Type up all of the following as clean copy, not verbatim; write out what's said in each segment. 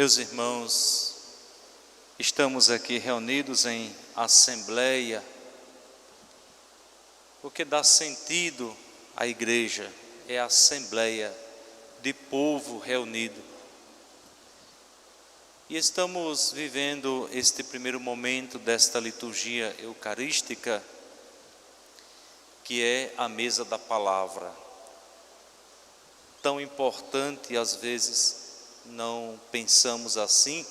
Meus irmãos, estamos aqui reunidos em assembleia, porque dá sentido à igreja, é a assembleia de povo reunido. E estamos vivendo este primeiro momento desta liturgia eucarística, que é a mesa da palavra. Tão importante, às vezes não pensamos assim,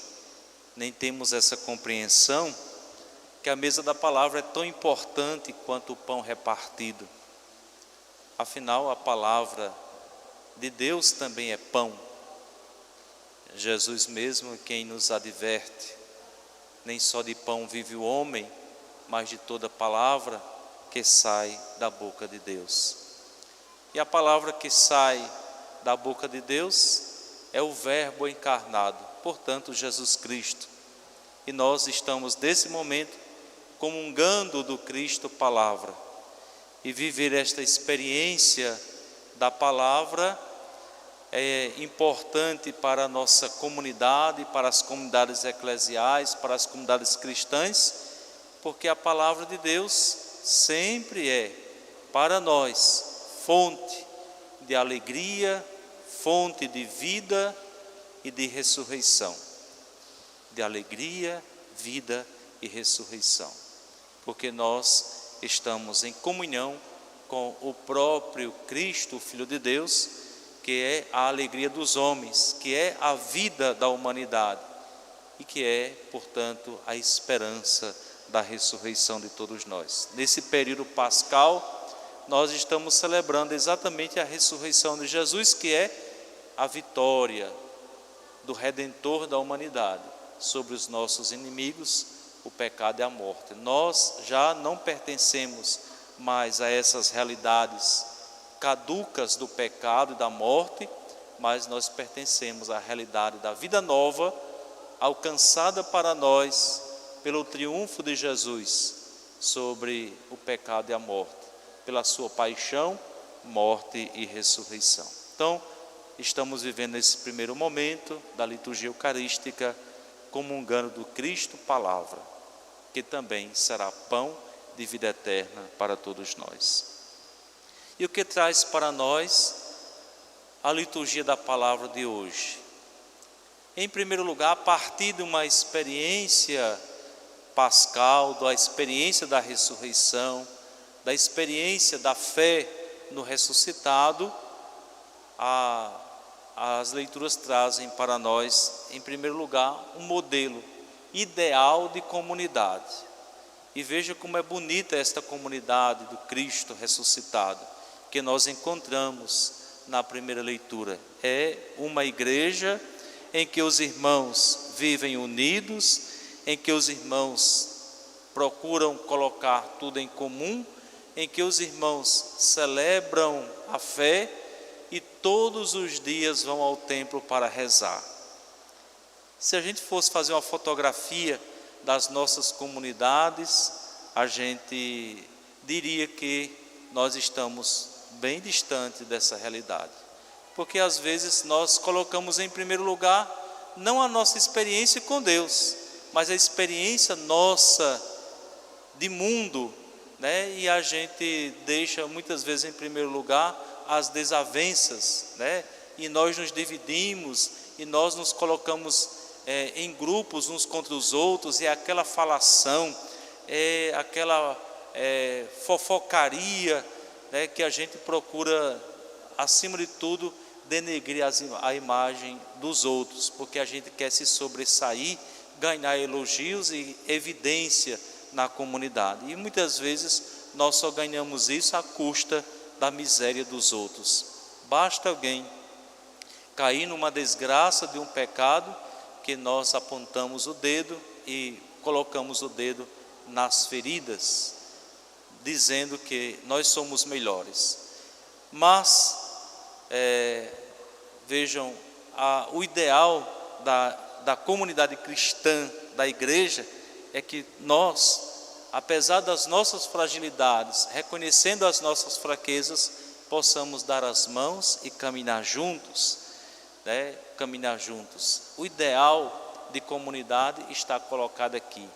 nem temos essa compreensão, que a mesa da palavra é tão importante quanto o pão repartido. Afinal, a palavra de Deus também é pão. Jesus mesmo é quem nos adverte: nem só de pão vive o homem, mas de toda palavra que sai da boca de Deus. E a palavra que sai da boca de Deus é o Verbo encarnado, portanto Jesus Cristo. E nós estamos nesse momento comungando do Cristo palavra. E viver esta experiência da palavra é importante para a nossa comunidade, para as comunidades eclesiais, para as comunidades cristãs, porque a palavra de Deus sempre é, para nós, fonte de alegria, fonte de vida e de ressurreição. De alegria, vida e ressurreição. Porque nós estamos em comunhão com o próprio Cristo, o Filho de Deus, que é a alegria dos homens, que é a vida da humanidade e que é, portanto, a esperança da ressurreição de todos nós. Nesse período pascal, nós estamos celebrando exatamente a ressurreição de Jesus, que é a vitória do Redentor da humanidade sobre os nossos inimigos, o pecado e a morte. Nós já não pertencemos mais a essas realidades caducas do pecado e da morte, mas nós pertencemos à realidade da vida nova, alcançada para nós pelo triunfo de Jesus sobre o pecado e a morte, pela sua paixão, morte e ressurreição. Então, estamos vivendo esse primeiro momento da liturgia eucarística, comungando do Cristo palavra, que também será pão de vida eterna para todos nós. E o que traz para nós a liturgia da palavra de hoje? Em primeiro lugar, a partir de uma experiência pascal, da experiência da ressurreição, da experiência da fé no ressuscitado, as leituras trazem para nós, em primeiro lugar, um modelo ideal de comunidade. E veja como é bonita esta comunidade do Cristo ressuscitado, que nós encontramos na primeira leitura. É uma igreja em que os irmãos vivem unidos, em que os irmãos procuram colocar tudo em comum, em que os irmãos celebram a fé e todos os dias vão ao templo para rezar. Se a gente fosse fazer uma fotografia das nossas comunidades, a gente diria que nós estamos bem distante dessa realidade. Porque às vezes nós colocamos em primeiro lugar não a nossa experiência com Deus, mas a experiência nossa de mundo, né? E a gente deixa muitas vezes em primeiro lugar as desavenças, né? E nós nos dividimos e nós nos colocamos em grupos uns contra os outros, e aquela falação, aquela fofocaria, né? Que a gente procura, acima de tudo, denegrir a imagem dos outros, porque a gente quer se sobressair, ganhar elogios e evidência na comunidade. E muitas vezes nós só ganhamos isso à custa da miséria dos outros. Basta alguém cair numa desgraça de um pecado que nós apontamos o dedo e colocamos o dedo nas feridas, dizendo que nós somos melhores. Mas vejam, o ideal da comunidade cristã, da igreja, é que nós, apesar das nossas fragilidades, reconhecendo as nossas fraquezas, possamos dar as mãos e caminhar juntos, né? caminhar juntos. O ideal de comunidade está colocado aqui.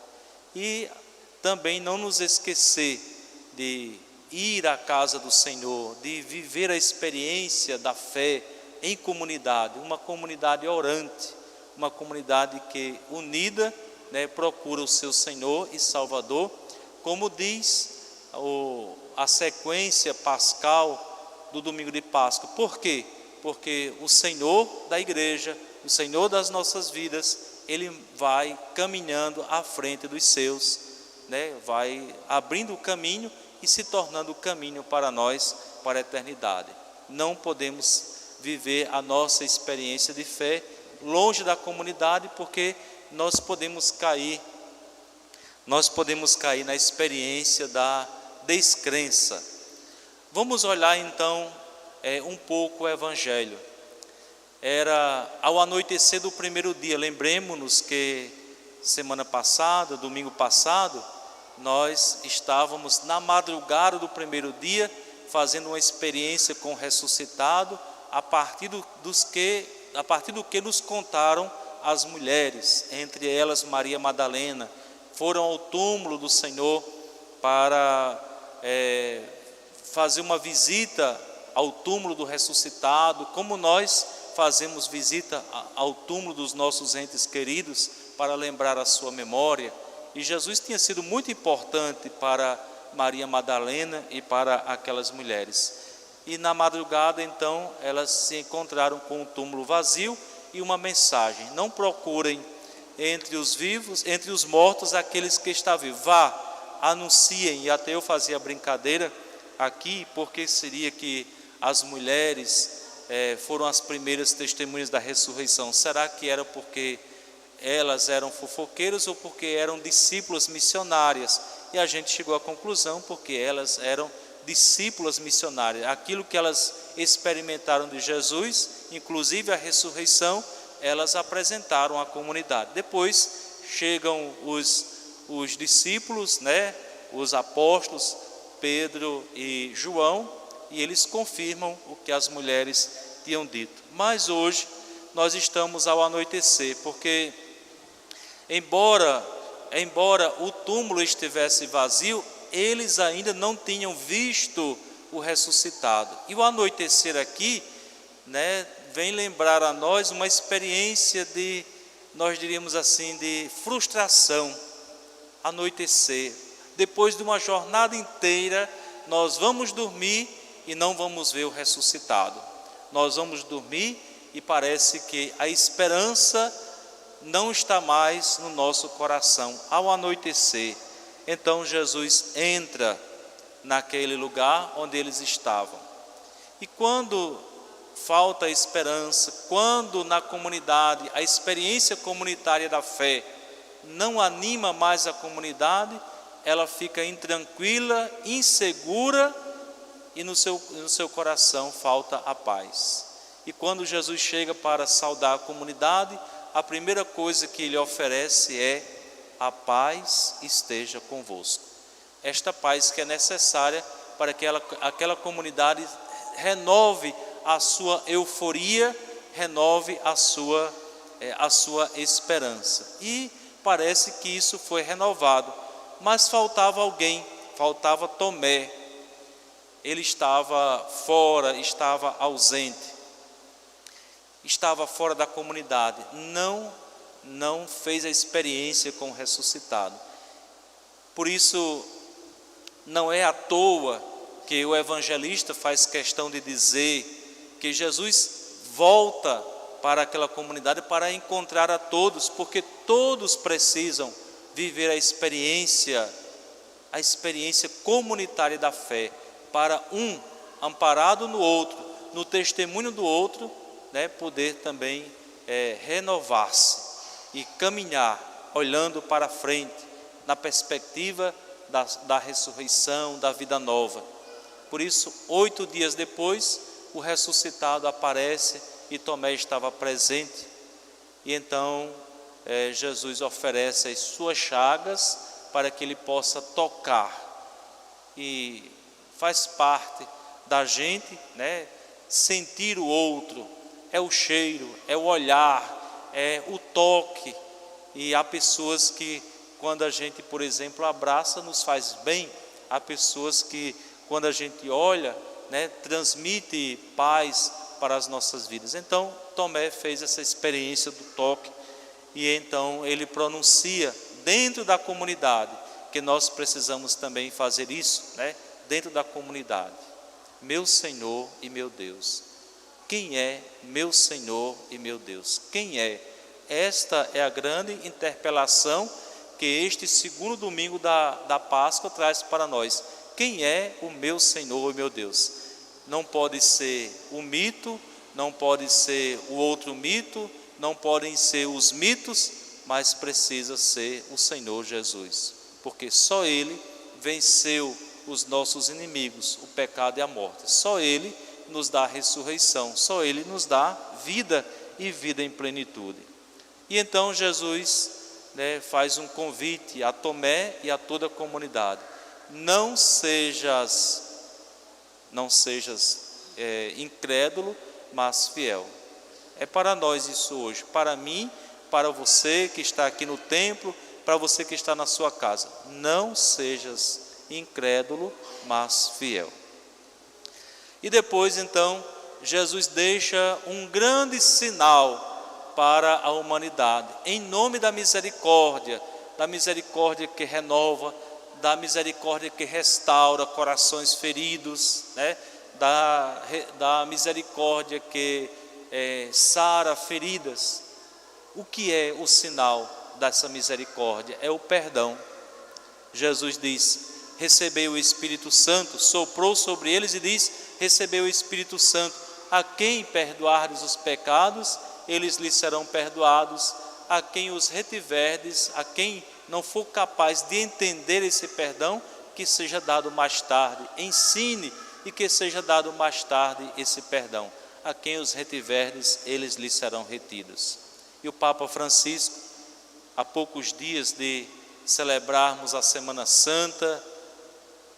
E também não nos esquecer de ir à casa do Senhor, de viver a experiência da fé em comunidade, uma comunidade orante, uma comunidade que unida, procura o seu Senhor e Salvador, como diz a sequência pascal do domingo de Páscoa. Por quê? Porque o Senhor da igreja, o Senhor das nossas vidas, Ele vai caminhando à frente dos seus, vai abrindo o caminho e se tornando o caminho para nós, para a eternidade. Não podemos viver a nossa experiência de fé longe da comunidade, porque nós podemos cair na experiência da descrença. Vamos olhar então um pouco o Evangelho. Era ao anoitecer do primeiro dia. Lembremos-nos que semana passada, domingo passado, nós estávamos na madrugada do primeiro dia, fazendo uma experiência com o ressuscitado, a partir do que nos contaram as mulheres, entre elas Maria Madalena. Foram ao túmulo do Senhor para fazer uma visita ao túmulo do ressuscitado, como nós fazemos visita ao túmulo dos nossos entes queridos para lembrar a sua memória. E Jesus tinha sido muito importante para Maria Madalena e para aquelas mulheres. E na madrugada, então, elas se encontraram com o túmulo vazio e uma mensagem: não procurem entre os vivos, entre os mortos, aqueles que estão vivos. Vá, anunciem. E até eu fazia brincadeira aqui, porque seria que as mulheres foram as primeiras testemunhas da ressurreição. Será que era porque elas eram fofoqueiras ou porque eram discípulas missionárias? E a gente chegou à conclusão, porque elas eram discípulas missionárias. Aquilo que elas experimentaram de Jesus, inclusive a ressurreição, elas apresentaram à comunidade. Depois chegam os discípulos, os apóstolos Pedro e João, e eles confirmam o que as mulheres tinham dito. Mas hoje nós estamos ao anoitecer, porque embora o túmulo estivesse vazio, eles ainda não tinham visto o ressuscitado. E o anoitecer aqui, vem lembrar a nós uma experiência de, nós diríamos assim, de frustração. Anoitecer, depois de uma jornada inteira, nós vamos dormir e não vamos ver o ressuscitado. Nós vamos dormir e parece que a esperança não está mais no nosso coração. Ao anoitecer, então Jesus entra naquele lugar onde eles estavam. E quando falta esperança, quando na comunidade a experiência comunitária da fé não anima mais a comunidade, ela fica intranquila, insegura, e no seu coração falta a paz. E quando Jesus chega para saudar a comunidade, a primeira coisa que ele oferece é: a paz esteja convosco. Esta paz que é necessária para que aquela comunidade renove a sua euforia, renove a sua esperança. E parece que isso foi renovado, mas faltava alguém, faltava Tomé. Ele estava fora, estava ausente, estava fora da comunidade, não fez a experiência com o ressuscitado. Por isso, não é à toa que o evangelista faz questão de dizer que Jesus volta para aquela comunidade para encontrar a todos, porque todos precisam viver a experiência comunitária da fé, para um, amparado no outro, no testemunho do outro, poder também renovar-se e caminhar, olhando para frente, na perspectiva da ressurreição, da vida nova. Por isso, 8 dias depois, o ressuscitado aparece e Tomé estava presente. E então Jesus oferece as suas chagas para que ele possa tocar. E faz parte da gente, sentir o outro. é o cheiro, é o olhar, é o toque. E há pessoas que, quando a gente, por exemplo, abraça, nos faz bem. Há pessoas que, quando a gente olha, transmite paz para as nossas vidas. Então, Tomé fez essa experiência do toque, e então ele pronuncia dentro da comunidade, que nós precisamos também fazer isso, dentro da comunidade. Meu Senhor e meu Deus. Quem é meu Senhor e meu Deus? Quem é? Esta é a grande interpelação que este segundo domingo da Páscoa traz para nós. Quem é o meu Senhor e meu Deus? Não pode ser o mito, não pode ser o outro mito, não podem ser os mitos, mas precisa ser o Senhor Jesus, porque só Ele venceu os nossos inimigos, o pecado e a morte. Só Ele nos dá a ressurreição, só Ele nos dá vida e vida em plenitude. E então Jesus faz um convite a Tomé e a toda a comunidade: não sejas incrédulo, mas fiel. É para nós isso hoje, para mim, para você que está aqui no templo, para você que está na sua casa. Não sejas incrédulo, mas fiel. E depois então Jesus deixa um grande sinal para a humanidade, em nome da misericórdia que renova, da misericórdia que restaura corações feridos, da misericórdia que sara feridas. O que é o sinal dessa misericórdia? É o perdão. Jesus diz: recebei o Espírito Santo, soprou sobre eles e diz: recebei o Espírito Santo. A quem perdoardes os pecados, eles lhes serão perdoados. A quem os retiverdes, a quem não for capaz de entender esse perdão, que seja dado mais tarde. Ensine e que seja dado mais tarde esse perdão. A quem os retiverdes, eles lhes serão retidos. E o Papa Francisco, há poucos dias de celebrarmos a Semana Santa,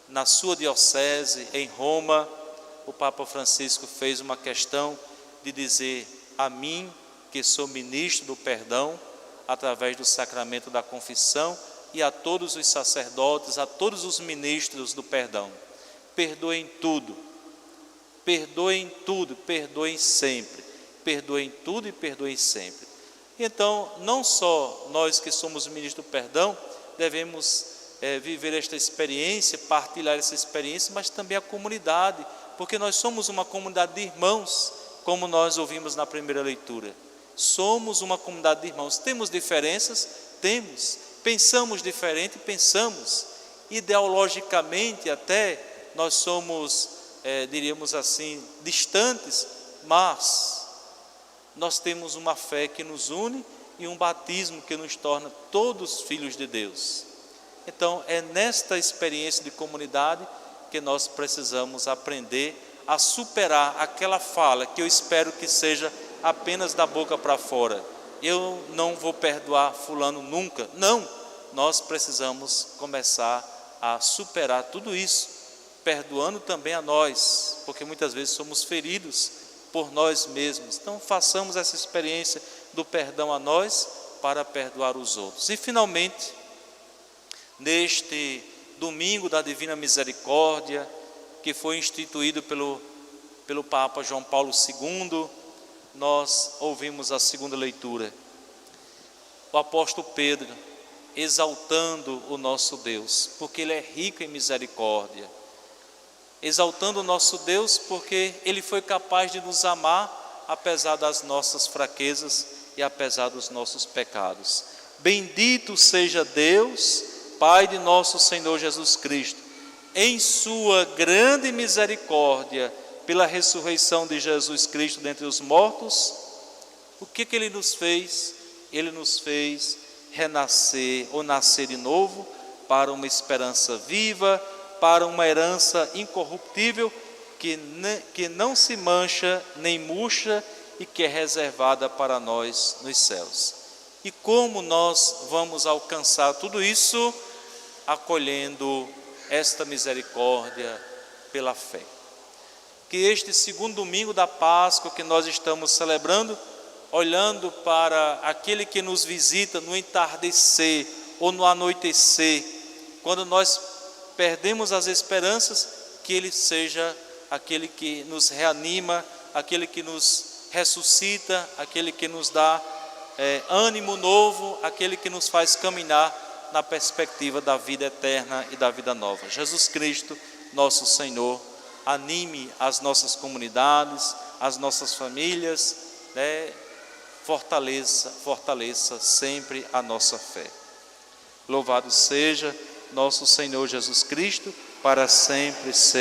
na sua diocese, em Roma, o Papa Francisco fez uma questão de dizer: a mim, que sou ministro do perdão, através do sacramento da confissão, e a todos os sacerdotes, a todos os ministros do perdão: perdoem tudo, perdoem tudo, perdoem sempre, perdoem tudo e perdoem sempre. Então, não só nós que somos ministros do perdão devemos viver esta experiência, partilhar essa experiência, mas também a comunidade, porque nós somos uma comunidade de irmãos, como nós ouvimos na primeira leitura. Somos uma comunidade de irmãos. Temos diferenças? Temos. Pensamos diferente? Pensamos. Ideologicamente até nós somos, diríamos assim, distantes, mas nós temos uma fé que nos une e um batismo que nos torna todos filhos de Deus. Então, é nesta experiência de comunidade que nós precisamos aprender a superar aquela fala que eu espero que seja apenas da boca para fora: eu não vou perdoar fulano nunca. Não, nós precisamos começar a superar tudo isso, perdoando também a nós, porque muitas vezes somos feridos por nós mesmos. Então façamos essa experiência do perdão a nós para perdoar os outros. E finalmente, neste domingo da Divina Misericórdia, que foi instituído pelo Papa João Paulo II, nós ouvimos a segunda leitura. O apóstolo Pedro exaltando o nosso Deus, porque Ele é rico em misericórdia. Exaltando o nosso Deus porque Ele foi capaz de nos amar apesar das nossas fraquezas e apesar dos nossos pecados. Bendito seja Deus, Pai de nosso Senhor Jesus Cristo, em sua grande misericórdia, pela ressurreição de Jesus Cristo dentre os mortos. O que Ele nos fez? Ele nos fez renascer ou nascer de novo para uma esperança viva, para uma herança incorruptível que não se mancha nem murcha e que é reservada para nós nos céus. E como nós vamos alcançar tudo isso? Acolhendo esta misericórdia pela fé. que este segundo domingo da Páscoa que nós estamos celebrando, olhando para aquele que nos visita no entardecer ou no anoitecer, quando nós perdemos as esperanças, que Ele seja aquele que nos reanima, aquele que nos ressuscita, aquele que nos dá ânimo novo, aquele que nos faz caminhar na perspectiva da vida eterna e da vida nova. Jesus Cristo, nosso Senhor, anime as nossas comunidades, as nossas famílias, fortaleça sempre a nossa fé. Louvado seja nosso Senhor Jesus Cristo, para sempre seja